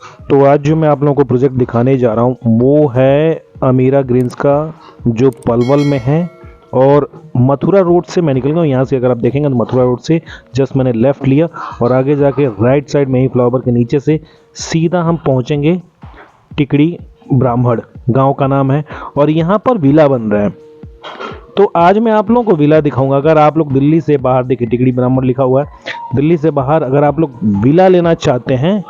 तो आज जो मैं आप लोगों को प्रोजेक्ट दिखाने जा रहा हूँ वो है अमीरा ग्रीन्स का, जो पलवल में है। और मथुरा रोड से मैं निकल गया हूँ। यहाँ से अगर आप देखेंगे तो मथुरा रोड से जस्ट मैंने लेफ़्ट लिया और आगे जाके राइट साइड में ही फ्लावर के नीचे से सीधा हम पहुँचेंगे टिकड़ी ब्राह्मण गांव का नाम है। और यहाँ पर विला बन रहा है। तो आज मैं आप लोगों को विला दिखाऊंगा। अगर आप लोग दिल्ली से बाहर, देखिए टिकड़ी ब्राह्मण लिखा हुआ है, दिल्ली से बाहर अगर आप लोग विला लेना चाहते हैं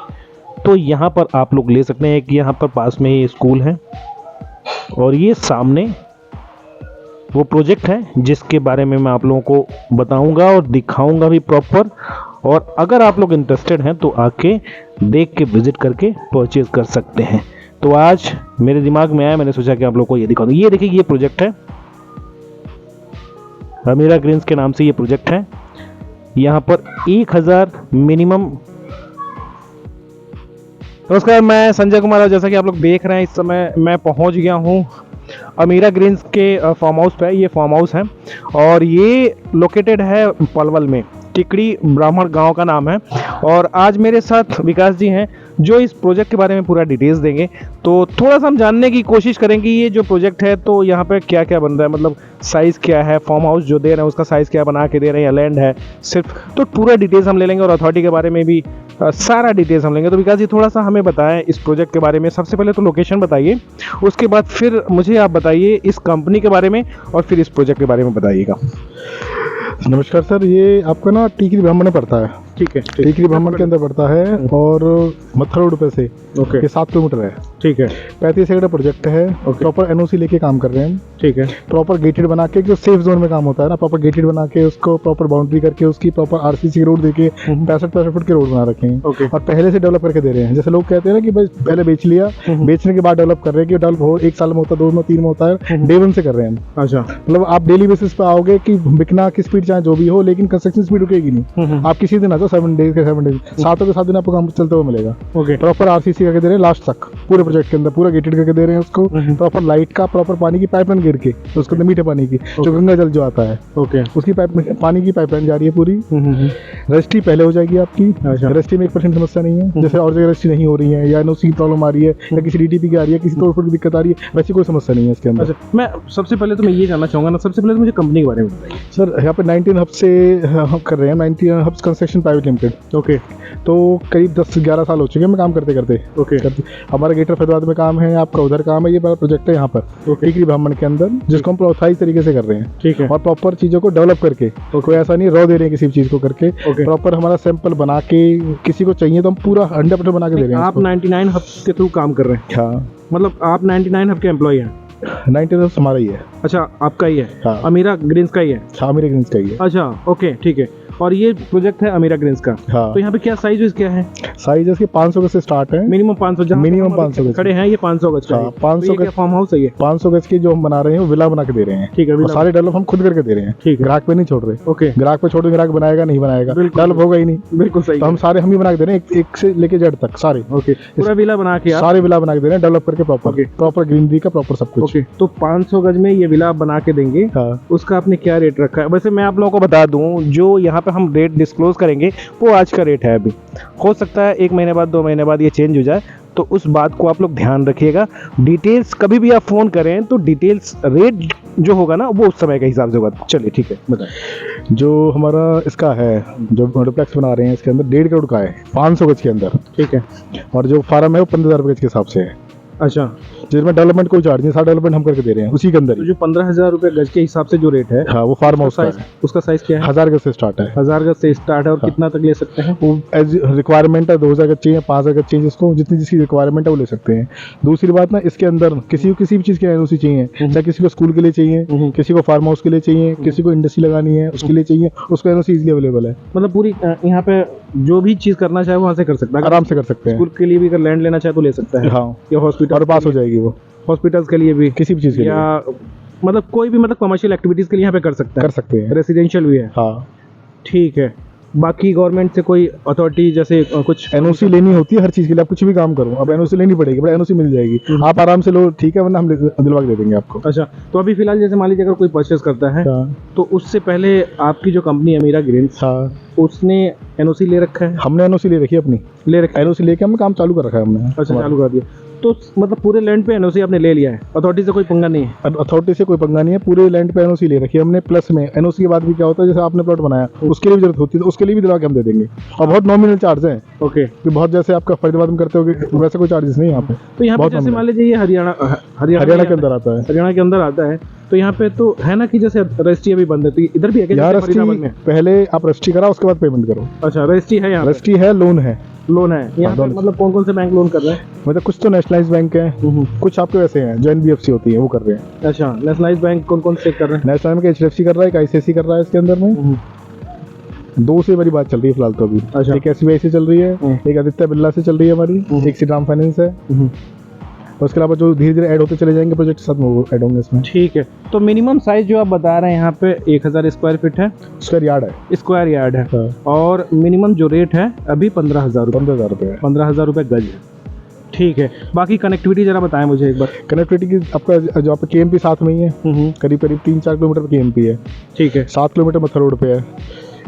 तो यहाँ पर आप लोग ले सकते हैं। कि यहाँ पर पास में ही स्कूल है और ये सामने वो प्रोजेक्ट है जिसके बारे में मैं आप लोगों को बताऊंगा और दिखाऊंगा भी प्रॉपर। और अगर आप लोग इंटरेस्टेड हैं तो आके देख के विजिट करके परचेज कर सकते हैं। तो आज मेरे दिमाग में आया, मैंने सोचा कि आप लोगों को ये दिखाऊंगा। ये देखिए, ये प्रोजेक्ट है अमीरा ग्रीन्स के नाम से, ये प्रोजेक्ट है। यहाँ पर 1000 मिनिमम। नमस्कार, मैं संजय कुमार और जैसा कि आप लोग देख रहे हैं इस समय मैं पहुंच गया हूं अमीरा ग्रीन्स के फार्म हाउस पे। ये फार्म हाउस है और ये लोकेटेड है पलवल में, टिकड़ी ब्राह्मण गांव का नाम है। और आज मेरे साथ विकास जी हैं जो इस प्रोजेक्ट के बारे में पूरा डिटेल्स देंगे। तो थोड़ा सा हम जानने की कोशिश करेंगे ये जो प्रोजेक्ट है तो यहाँ पे क्या क्या बन रहा है, मतलब साइज़ क्या है, फार्म हाउस जो दे रहे हैं उसका साइज़ क्या बना के दे रहे हैं, या लैंड है सिर्फ, तो पूरा डिटेल्स हम ले लेंगे। और अथॉरिटी के बारे में भी सारा डिटेल्स हम लेंगे। तो विकास जी थोड़ा सा हमें बताएं इस प्रोजेक्ट के बारे में। सबसे पहले तो लोकेशन बताइए, उसके बाद फिर मुझे आप बताइए इस कंपनी के बारे में और फिर इस प्रोजेक्ट के बारे में बताइएगा। नमस्कार सर, ये आपका ना टिकरी ब्राह्मण में पड़ता है। ठीक है, टिकरी ब्राह्मण के अंदर पड़ता है और मथुरा रोड पे से ओके, ये 7 किलोमीटर है। ठीक है, 35 एकड़ प्रोजेक्ट है। प्रॉपर एनओसी लेके काम कर रहे हैं। ठीक है, प्रॉपर गेटेड बना के, जो सेफ जोन में काम होता है ना, प्रॉपर गेटेड बना के उसको प्रॉपर बाउंड्री करके उसकी प्रॉपर आरसीसी रोड देके 65 फुट के रोड बना रखे हैं। ओके। और पहले से डेवलप करके दे रहे हैं। जैसे लोग कहते हैं ना कि भाई पहले बेच लिया, बेचने के बाद डेवलप कर रहे हैं, कि डेवलप हो 1 साल में होता है, 2 में, 3 में होता है। डे 1 से कर रहे हैं हम। अच्छा, मतलब आप डेली बेसिस पे आओगे कि बिकना की स्पीड चाहे जो भी हो, लेकिन कंस्ट्रक्शन स्पीड रुकेगी नहीं। आप किसी दिन आ जाओ, 7 डेज के 7 डेज, 7 के 7 दिन आपको काम चलते हुए मिलेगा। ओके, प्रॉपर आरसीसी करके दे रहे हैं लास्ट तक, पूरे प्रोजेक्ट के अंदर पूरा गेटेड करके दे रहे हैं उसको। प्रॉपर लाइट का, प्रॉपर पानी की पाइपलाइन गिर के उसके अंदर, मीठे पानी की जो गंगा जल जो आता है, ओके, उसकी पानी की पाइपलाइन जा रही है पूरी। रजिस्ट्री पहले हो जाएगी आपकी। अच्छा। रजिस्ट्री में 1% समस्या नहीं है। जैसे और जगह रजिस्ट्री नहीं हो रही है, या एनओसी प्रॉब्लम आ रही है, या किसी डीटीपी की आ रही है, किसी तोड़ फोड़ की दिक्कत आ रही है, वैसी कोई समस्या नहीं है इसके अंदर। अच्छा, मैं सबसे पहले तो मैं ये जानना चाहूँगा ना, सबसे पहले तो मुझे कंपनी के बारे में बताइए। सर यहाँ पे 19 हब से हम कर रहे हैं, 19 hubs construction private limited. Okay, तो करीब 10 से 11 साल हो चुके हैं मैं काम करते करते। ओके, हमारा गेटर फैजाबाद में काम है, आपका उधर काम है। ये बड़ा प्रोजेक्ट है यहाँ पर टिकरी ब्राह्मण के अंदर, जिसको हम प्रोत्साहित तरीके से कर रहे हैं। ठीक है, और प्रॉपर चीज़ों को डेवलप करके, कोई ऐसा नहीं रॉ दे रहे हैं किसी भी चीज़ को करके। प्रॉपर हमारा सैंपल बना के, किसी को चाहिए तो हम पूरा 100% बना के दे रहे हैं। आप 99 हब के थ्रू काम कर रहे हैं? हाँ, मतलब आप 99 हब के एम्प्लॉय हैं? 19 हब्स हमारा ही है। अच्छा, आपका ही है? हाँ। अमीरा ग्रीन्स का ही है? हाँ, अमीरा ग्रीन्स का ही है। अच्छा, ओके, ठीक है। और ये प्रोजेक्ट है अमीरा ग्रीन्स का। हाँ। तो यहाँ पे क्या साइज क्या है? साइज इसके 500 गज से स्टार्ट है। मिनिमम 500, जहाँ मिनिमम 500 गज खड़े हैं ये 500 गज का है। हाँ, 500 गज फार्म हाउस है ये? 500 गज की जो हम बना रहे हैं वो विला बना के दे रहे हैं। ठीक है, और सारे डेवलप हम खुद करके दे रहे हैं। ठीक है, ग्राहक पे नहीं छोड़ रहे। ओके, ग्राहक पे छोड़ दे, ग्राहक बनाएगा नहीं बनाएगा, डेवलप होगा ही नहीं। बिल्कुल सही। तो हम सारे हम ही बना के दे रहे हैं, एक से लेके जेड तक सारे। ओके, पूरा विला बना के आप? सारे विला बना के दे रहे हैं, डेवलप करके प्रॉपर ग्रीनरी का प्रॉपर सब कुछ। ओके, तो 500 गज में ये विला बना के देंगे। हाँ। उसका आपने क्या रेट रखा है? वैसे मैं आप लोगों को बता दूं, जो यहाँ पे हम रेट डिस्क्लोज करेंगे वो आज का रेट है। अभी हो सकता है 1 महीने बाद, 2 महीने बाद ये चेंज हो जाए, तो उस बात को आप लोग ध्यान रखिएगा। डिटेल्स कभी भी आप फ़ोन करें तो डिटेल्स रेट जो होगा ना वो उस समय के हिसाब से होगा। चलिए ठीक है, बताएं। जो हमारा इसका है, जो डुप्लेक्स बना रहे हैं इसके अंदर 1.5 करोड़ का है, 500 गज के अंदर। ठीक है। और जो फार्म है वो 15,000 गज के हिसाब से है। अच्छा, जिसमें डेवलपमेंट कोई चार्ज नहीं, सारा डेवलपमेंट हम करके दे रहे हैं उसी के अंदर तो ही। जो 15,000 रुपये गज के हिसाब से जो रेट है, हाँ, वो फार्म हाउस का है। उसका साइज क्या है? 1000 गज से स्टार्ट है। 1000 गज से स्टार्ट है। और कितना तक ले सकते हैं? वो एज रिक्वायरमेंट है, 2000 गज चाहिए, 5000 गज चाहिए, जिसको जितनी जिसकी रिक्वायरमेंट है वो ले सकते हैं। दूसरी बात ना, इसके अंदर किसी को किसी भी चीज़ की एनओसी चाहिए, चाहे किसी को स्कूल के लिए चाहिए, किसी को फार्म हाउस के लिए चाहिए, किसी को इंडस्ट्री लगानी है उसके लिए चाहिए, उसको एनओसी इजीली अवेलेबल है। मतलब पूरी यहाँ पे जो भी चीज़ करना चाहे वहाँ से कर सकता है, आराम से कर सकते हैं। स्कूल के लिए भी अगर लैंड लेना चाहे तो ले सकता है। हाँ, या हॉस्पिटल और पास हो जाएगी वो, हॉस्पिटल्स के लिए भी, किसी भी चीज़ के लिए या मतलब कोई भी, मतलब कमर्शियल एक्टिविटीज़ के लिए यहाँ पे कर सकता है। कर सकते हैं। रेसिडेंशियल भी है? हाँ। ठीक है। बाकी गवर्नमेंट से कोई अथॉरिटी जैसे कुछ एनओसी लेनी होती है हर चीज़ के लिए, आप कुछ भी काम करो अब एनओसी लेनी पड़ेगी, बट एनओसी मिल जाएगी, आप आराम से लो, ठीक है, वरना हम दिलवा के दे देंगे आपको। अच्छा, तो अभी फिलहाल जैसे मान लीजिए अगर कोई परचेस करता है हाँ। तो उससे पहले आपकी जो कंपनी है अमीरा ग्रीन्स, हाँ। उसने एनओसी ले रखा है? हमने एनओसी ले रखी है अपनी, ले रखा है। एनओसी लेके हमने काम चालू कर रखा है हमने। अच्छा, चालू कर दिया। तो मतलब पूरे लैंड पे एनओसी आपने ले लिया है, अथॉरिटी से कोई पंगा नहीं है? अथॉरिटी से कोई पंगा नहीं है, पूरे लैंड पे एनओसी ले रखी है हमने। प्लस में एनओसी के बाद भी क्या होता है, जैसे आपने प्लॉट बनाया उसके लिए भी जरूरत होती है तो उसके लिए भी दिला के हम दे देंगे, और बहुत नॉमिनल चार्ज है। ओके। कि बहुत जैसे आपका फरीदाबाद में करते हो वैसे कोई चार्जेस नहीं है यहाँ पे। तो यहाँ पे बहुत जैसे nominal। मान लीजिए ये हरियाणा के अंदर आता है। हरियाणा के अंदर आता है, तो यहाँ पे तो है ना कि जैसे रजिस्ट्री अभी बंद है, तो इधर भी है क्या यहाँ जैसे फरीदाबाद रजिस्ट्री में? पहले आप रजिस्ट्री कराओ उसके बाद पेमेंट करो। अच्छा, रजिस्ट्री है यहाँ पे? रजिस्ट्री है, लोन है। लोन है यहाँ पे? लोन। मतलब कौन कौन से बैंक लोन कर रहे हैं? मतलब कुछ तो नेशनलाइज बैंक है, कुछ आपके वैसे हैं जो एनबीएफसी होती है वो कर रहे हैं। अच्छा, नेशनलाइज बैंक कौन कौन से कर रहे हैं? नेशनल बैंक एचडीएफसी कर रहा है, एक आईसीआईसी कर रहा है इसके अंदर में। दो से बड़ी बात चल रही है फिलहाल तो अभी। अच्छा। एक एसबीआई से चल रही है, एक आदित्य बिरला से चल रही है हमारी, एक श्रीराम फाइनेंस है। और उसके अलावा जो धीरे धीरे ऐड होते चले जाएंगे प्रोजेक्ट साथ में वो ऐड होंगे इसमें। ठीक है। तो मिनिमम साइज जो आप बता रहे हैं यहाँ पे 1000 स्क्वायर फीट है, स्क्वायर यार्ड है। स्क्वायर यार्ड है। हाँ। और मिनिमम जो रेट है अभी 15,000 रुपये, 15,000 रुपये है। 15,000 रुपये गज है। ठीक है। बाकी कनेक्टिविटी जरा बताएं मुझे एक बार। कनेक्टिविटी की आपका जो आपका केएमपी साथ में ही है, करीब करीब 3-4 किलोमीटर पर केएमपी है। ठीक है। 7 किलोमीटर मथुरा रोड पे है।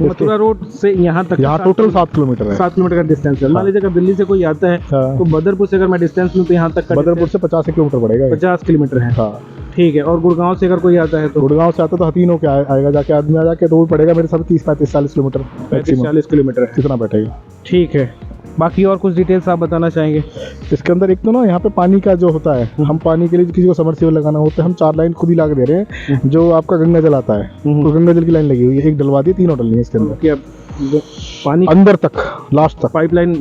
मथुरा रोड से यहाँ तक यहाँ टोटल 7 किलोमीटर है। 7 किलोमीटर का डिस्टेंस है। मान लीजिए अगर दिल्ली से कोई आता है हाँ। तो बदरपुर से अगर मैं डिस्टेंस लूँ तो यहाँ तक का बदरपुर से 50 किलोमीटर पड़ेगा ये। 50 किलोमीटर है। हाँ। ठीक है। और गुड़गांव से अगर कोई आता है तो? गुड़गांव से आता तो हथीन होके आएगा, जाके आदमी आ जाके तो पड़ेगा मेरे साथ 30-35-40 किलोमीटर, 40 किलोमीटर है। कितना बैठेगा। ठीक है। बाकी और कुछ डिटेल्स आप बताना चाहेंगे? इसके अंदर एक तो ना यहाँ पे पानी का जो होता है, हम पानी के लिए किसी को समरसेबल लगाना होता है, हम 4 लाइन खुद ही ला के दे रहे हैं। जो आपका गंगा जल आता है तो गंगा जल की लाइन लगी हुई है, एक डलवा दी, 3 और डलनी है इसके अंदर। कि अब पानी अंदर तक लास्ट तक पाइपलाइन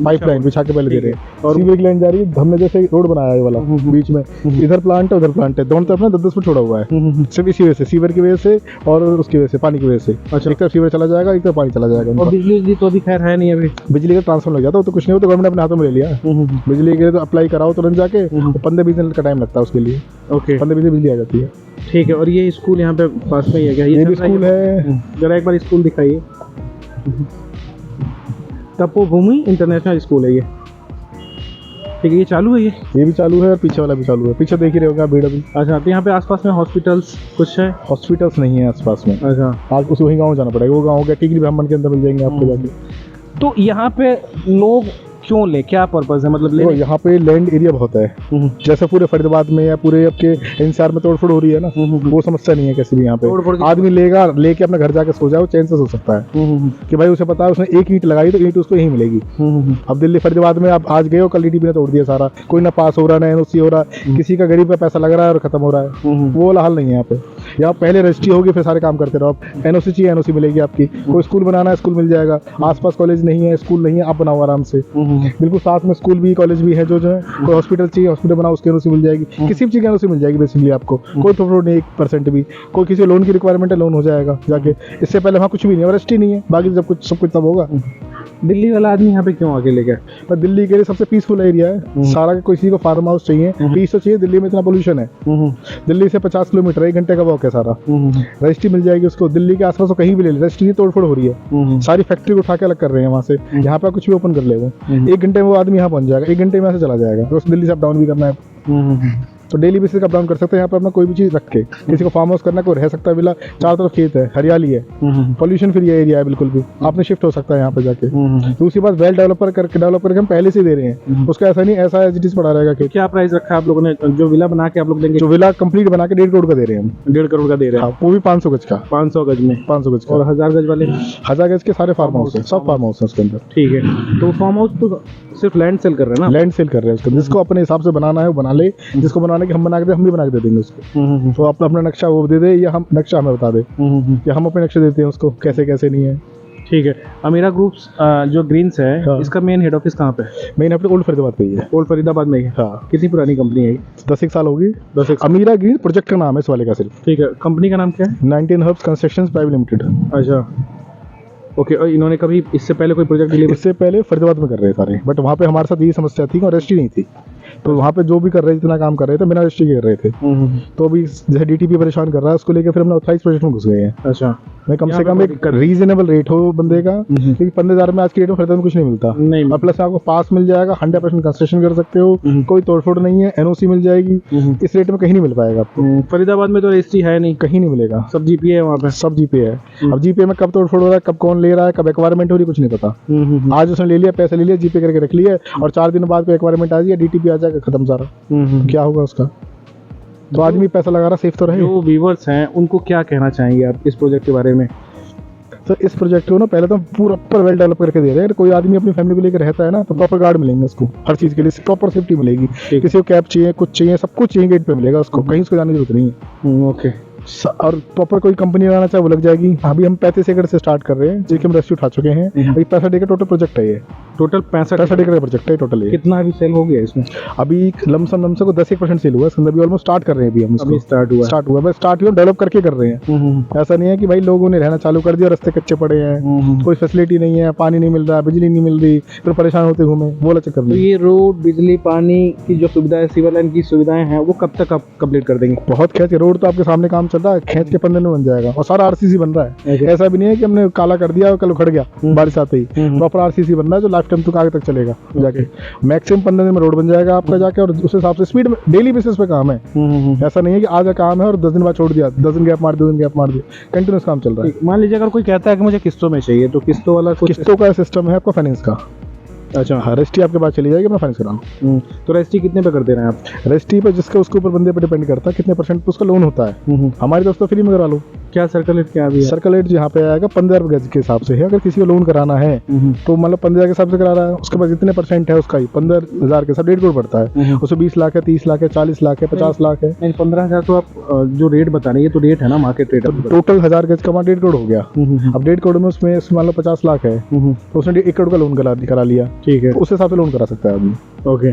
बिछा के पहले दे रहे हैं। और और सीवर की लाइन जा रही है, हमने जैसे रोड बनाया है वाला बीच में, इधर प्लांट है उधर प्लांट है, दोनों तरफ ना 10-10 फुट छोड़ा हुआ है। सिर्फ इसी वजह से, सीवर की वजह से और उसकी वजह से, पानी की वजह से। अच्छा। एक तरफ सीवर चला जाएगा, एक तरफ पानी चला जाएगा। और बिजली तो अभी खैर है नहीं अभी। बिजली का ट्रांसफर लग जाता है तो कुछ नहीं होता, गवर्नमेंट अपने हाथों में ले लिया। बिजली के लिए तो अप्लाई कराओ तुरंत जाके, 15-20 दिन का टाइम लगता है उसके लिए। ओके। 15-20 दिन बिजली आ जाती है। ठीक है। और ये स्कूल यहाँ पे पास में ही है क्या? ये भी स्कूल है। जरा एक बार स्कूल दिखाइए। तपोभूमि इंटरनेशनल स्कूल है ये। ठीक है। ये चालू है? ये भी चालू है और पीछे वाला भी चालू है। पीछे देख ही रहे होगा भीड़ अभी। अच्छा। तो यहाँ पे आसपास में हॉस्पिटल्स कुछ है? हॉस्पिटल्स नहीं है आसपास में। अच्छा। आज उस वही गाँव जाना पड़ेगा। वो गाँव हो गया टिकरी ब्राह्मण के अंदर मिल जाएंगे आपको जाके। तो यहाँ पे लोग क्यों ले, क्या पर्पस है मतलब देखो यहाँ पे लैंड एरिया बहुत है। जैसे पूरे फरीदाबाद में या पूरे आपके एनसीआर में तोड़फोड़ हो रही है ना, वो समस्या नहीं है किसी भी यहाँ पे। आदमी लेके अपने घर जाके सो जाए, वो चैन से सो सकता है कि भाई उसे पता है उसने एक ईंट लगाई तो ईंट उसको यहीं मिलेगी। अब दिल्ली फरीदाबाद में आप आज गए हो, कल डीडीपी ने तोड़ दिया सारा, कोई ना पास हो रहा ना एनओसी हो रहा, किसी का गरीब का पैसा लग रहा है और खत्म हो रहा है। वो वाला हाल नहीं है यहाँ पे। यहाँ पहले रजिस्ट्री होगी फिर सारे काम करते रहो। आप एनओसी चाहिए, एनओसी मिलेगी आपकी। कोई स्कूल बनाना है, स्कूल मिल जाएगा। आसपास कॉलेज नहीं है, स्कूल नहीं है, आप बनाओ आराम से। बिल्कुल साथ में स्कूल भी कॉलेज भी है। जो है कोई हॉस्पिटल चाहिए, हॉस्पिटल बनाओ, उसकी एनओसी मिल जाएगी। किसी भी चीज़ की एनओसी मिल जाएगी बेसिकली आपको। कोई फ्रॉड नहीं 1% भी। कोई किसी लोन की रिक्वायरमेंट है, लोन हो जाएगा जाके। इससे पहले वहाँ कुछ भी नहीं है, रजिस्ट्री नहीं है। बाकी सब कुछ तब होगा। दिल्ली वाला आदमी यहाँ पे क्यों आके ले गया? पर दिल्ली के लिए सबसे पीसफुल एरिया है सारा। किसी को फार्म हाउस चाहिए, पीस तो चाहिए। दिल्ली में इतना पोल्यूशन है। दिल्ली से 50 किलोमीटर 1 घंटे का वॉक है सारा। रजिस्ट्री मिल जाएगी उसको। दिल्ली के आसपास तो कहीं भी ले ले, रजिस्ट्री की तोड़फोड़ हो रही है। सारी फैक्ट्री उठा के अलग कर रहे हैं वहाँ से। यहाँ पे कुछ भी ओपन कर ले वो 1 घंटे में वो आदमी यहाँ पहुँच जाएगा। 1 घंटे में यहाँ से चला जाएगा। तो दिल्ली से अप डाउन भी करना है तो डेली बेसिस का अप डाउन कर सकते हैं। यहाँ पे अपना कोई भी चीज़ रख के, किसी को फार्म हाउस करना, कोई रह सकता है विला, चारों तरफ खेत है, हरियाली है, पॉल्यूशन फ्री एरिया है बिल्कुल भी। आपने शिफ्ट हो सकता है यहाँ पे जाके। दूसरी बात, वेल डेवलप करके हम पहले से दे रहे हैं उसका। ऐसा नहीं ऐसा एज इट इज पड़ा रहेगा। क्या प्राइस रखा है आप लोगों ने? जो विला बना के आप लोग देंगे? जो विला कंप्लीट बना के 1.5 करोड़ का दे रहे हैं हम। 1.5 करोड़ का दे रहे हैं। वो भी 500 गज का। 500 गज में? 500 गज का। और 1000 गज वाले? 1000 गज के सारे फार्म हाउस है, सब फार्म हाउस है उसके अंदर। ठीक है। तो फार्म हाउस तो सिर्फ लैंड सेल कर रहे हैं ना? लैंड सेल कर रहे हैं उसको। जिसको अपने हिसाब से बनाना है वो बना ले। जिसको बनाने के हम बना के दे, हम भी बना के दे देंगे उसको। तो अपना नक्शा वो दे दे या हम नक्शा हमें बता दे, या हम अपने नक्शे देते हैं उसको कैसे कैसे नहीं है। ठीक है। अमीरा ग्रुप्स जो ग्रीन्स है, हाँ। इसका मेन हेड ऑफिस कहाँ पे है? मेन अपने ओल्ड फरीदाबाद पे ही है। ओल्ड फरीदाबाद में ही है? हाँ। कितनी पुरानी कंपनी है? 10 साल होगी। 10 अमीरा ग्रीन प्रोजेक्ट का नाम है इस वाले का सिर्फ। ठीक है। कंपनी का नाम क्या है? 19 हर्ब्स कंस्ट्रक्शंस प्राइवेट लिमिटेड। अच्छा। ओके। और इन्होंने कभी इससे पहले कोई प्रोजेक्ट डिलीवर? इससे पहले फरीदाबाद में कर रहे थे सारे, बट वहाँ पे हमारे साथ यही समस्या थी और रजिस्ट्री नहीं थी। तो वहाँ पे जो भी कर रहे थे, जितना काम कर रहे थे बिना रजिस्ट्री के कर रहे थे। तो अभी जैसे DTP परेशान कर रहा है, उसको लेकर फिर हमने ऑथराइज प्रोजेक्ट में घुस गए हैं। अच्छा, मैं कम यहाँ से पे कम बहुत एक दिक्कत है। रीजनेबल रेट हो बंदे का, क्योंकि 15,000 में आज की डेट में खरीदने में कुछ नहीं मिलता। नहीं और प्लस आपको पास मिल जाएगा, 100% कंस्ट्रक्शन कर सकते हो, कोई तोड़फोड़ नहीं है, NOC मिल जाएगी। इस रेट में कहीं नहीं मिल पाएगा आपको, फरीदाबाद में तो रजिस्ट्री है नहीं, कहीं नहीं मिलेगा। सब GPA है वहाँ पे। सब GPA है। अब GPA में कब तोड़फोड़ हो रहा है, कब कौन ले रहा है, कब एक्वायरमेंट हो रही है, कुछ नहीं पता। आज उसने ले लिया, पैसे ले लिया, GPA करके रख लिया, और 4 दिन बाद कोई एक्वायरमेंट आ जाए, DTP आ जाएगा, खत्म सारा। क्या होगा उसका? तो आदमी पैसा लगा रहा, सेफ तो रहे। जो व्यूअर्स हैं उनको क्या कहना चाहेंगे आप इस प्रोजेक्ट के बारे में? तो इस प्रोजेक्ट को ना पहले तो पूरा वेल डेवलप करके दे रहे हैं। अगर कोई आदमी अपनी फैमिली को लेकर रहता है ना, तो प्रॉपर गार्ड मिलेंगे उसको, हर चीज़ के लिए प्रॉपर सेफ्टी मिलेगी। किसी को कैब चाहिए, कुछ चाहिए, सब कुछ चाहिए, गेट पे मिलेगा उसको, कहीं उसको जाने की जरूरत नहीं है। ओके। और प्रॉपर कोई कंपनी लगाना चाहे वो लग जाएगी। अभी हम 35 एकड़ से स्टार्ट कर रहे हैं, जिसके हम रेस्क्यू उठा चुके हैं। अभी 65 एकड़ टोटल प्रोजेक्ट है। ये टोटल 65 एकड़ का प्रोजेक्ट है टोटल। ये कितना अभी सेल हो गया इसमें? अभी लमसम को 10% सेल हुआ है। अभी ऑलमोस्ट स्टार्ट कर रहे हैं। अभी हम अभी स्टार्ट हुआ बस स्टार्ट हुआ, डेवलप करके कर रहे हैं। ऐसा नहीं है कि भाई लोगों ने रहना चालू कर दिया, रास्ते कच्चे पड़े हैं, कोई फैसिलिटी नहीं है, पानी नहीं मिल रहा, बिजली नहीं मिल रही, फिर परेशान होते घूमे, वो चक्कर तो नहीं। ये रोड, बिजली, पानी की जो सुविधाएं, सिविल लाइन की सुविधाएं हैं, वो कब तक आप कंप्लीट कर देंगे? बहुत खींच के रोड तो आपके सामने काम चल रहा है, खींच के 15 दिन बन जाएगा, और सारा RCC बन रहा है। ऐसा भी नहीं है कि हमने काला कर दिया और कल उखड़ गया बारिश आते ही। प्रॉपर RCC बन रहा है जो लाइफ टाइम तक आगे तक चलेगा जाके। मैक्सिमम 15 दिन में रोड बन जाएगा आपका जाके, और उस हिसाब से स्पीड में डेली बेसिस पे काम है। ऐसा नहीं है कि आज का काम है और 10 दिन बाद छोड़ दिया, 10 दिन गैप मार दिया, 2 दिन गैप मार दिया, कंटिन्यूस काम चल रहा है। मान लीजिए अगर कोई कहता है कि मुझे किस्तों में चाहिए, तो किस्तों वाला कुछ? किस्तों का सिस्टम है आपका फाइनेंस का। अच्छा, हाँ, रजिस्ट्री आपके पास चली जाएगी, अपना फाइनेंस कराना। तो रजिस्ट्री कितने पे कर दे रहे हैं आप? रजिस्ट्री पे जिसका उसके ऊपर बंदे पे डिपेंड करता है कितने % पे उसका लोन होता है। हमारी तरफ तो फ्री में करा लो। क्या सर्कुलेट क्या अभी है? सर्कुलेट यहाँ पे आएगा 15 गज के हिसाब से है। अगर किसी को लोन कराना है तो मतलब 15 के हिसाब से करा रहा है, उसके पास जितने % है उसका ही 15,000 के साथ 1.5 करोड़ पड़ता है। उसमें 20 लाख है, 30 लाख है, 40 लाख है, 50 लाख है। नहीं, 15,000 तो आप जो रेट बता रहे हैं, ये तो रेट है ना, मार्केट रेट। टोटल 1000 गज का 1.5 करोड़ हो गया। अब 1.5 करोड़ में उसमें मान लो 50 लाख है, तो उसने 1 करोड़ का लोन करा लिया। ठीक है, उस हिसाब से लोन करा सकता है आदमी। ओके,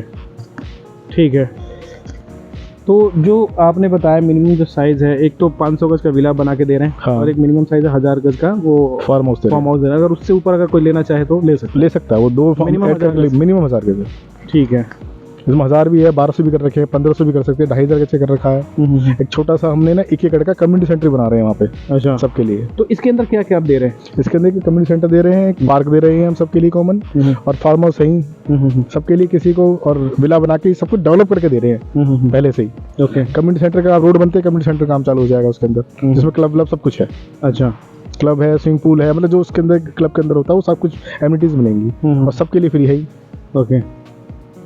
ठीक है। तो जो आपने बताया मिनिमम जो साइज है, एक तो 500 गज का विला बना के दे रहे हैं। हाँ। और एक मिनिमम साइज है 1000 गज का, वो फार्म हाउस दे रहे हैं। अगर उससे ऊपर अगर कोई लेना चाहे तो ले सकता है। वो 2 मिनिमम 1000 गज है। ठीक है। इसमें 1000 भी है, 1200 भी कर रखे हैं, 1500 भी कर सकते हैं, 2500 गज कर रखा है। एक छोटा सा हमने ना 1 एकड़ का कम्युनिटी सेंटर बना रहे हैं वहाँ पे। अच्छा, सबके लिए। तो इसके अंदर क्या क्या आप दे रहे हैं? इसके अंदर एक कम्युनिटी सेंटर दे रहे हैं, एक पार्क दे रहे हैं हम सबके लिए कॉमन, और फार्म हाउस है सबके लिए किसी को, और विला बना के सब कुछ डेवलप करके दे रहे हैं पहले से ही। ओके, कम्युनिटी सेंटर का रोड बनते, कम्युनिटी सेंटर काम चालू हो जाएगा उसके अंदर, जिसमें क्लब सब कुछ है। अच्छा, क्लब है, स्विमिंग पूल है, मतलब जो उसके अंदर क्लब के अंदर होता है वो सब कुछ एमिनिटीज मिलेंगी, और सबके लिए फ्री है ही। ओके,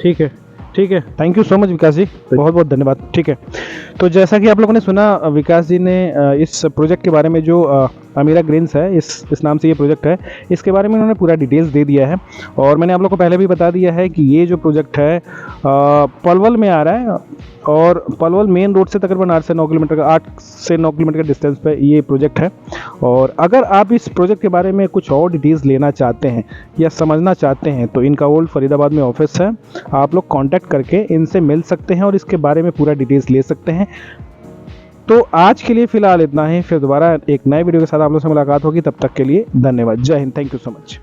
ठीक है, ठीक है। थैंक यू सो मच विकास जी, बहुत बहुत धन्यवाद। ठीक है, तो जैसा कि आप लोगों ने सुना, विकास जी ने इस प्रोजेक्ट के बारे में, जो अमीरा ग्रीन्स है, इस नाम से ये प्रोजेक्ट है, इसके बारे में उन्होंने पूरा डिटेल्स दे दिया है। और मैंने आप लोगों को पहले भी बता दिया है कि ये जो प्रोजेक्ट है पलवल में आ रहा है, और पलवल मेन रोड से तकरीबन 8 से 9 किलोमीटर का डिस्टेंस पे ये प्रोजेक्ट है। और अगर आप इस प्रोजेक्ट के बारे में कुछ और डिटेल्स लेना चाहते हैं या समझना चाहते हैं, तो इनका ओल्ड फरीदाबाद में ऑफिस है, आप लोग कांटेक्ट करके इनसे मिल सकते हैं और इसके बारे में पूरा डिटेल्स ले सकते हैं। तो आज के लिए फ़िलहाल इतना ही, फिर दोबारा एक नए वीडियो के साथ आप लोगों से मुलाकात होगी। तब तक के लिए धन्यवाद। जय Hind, thank you so much.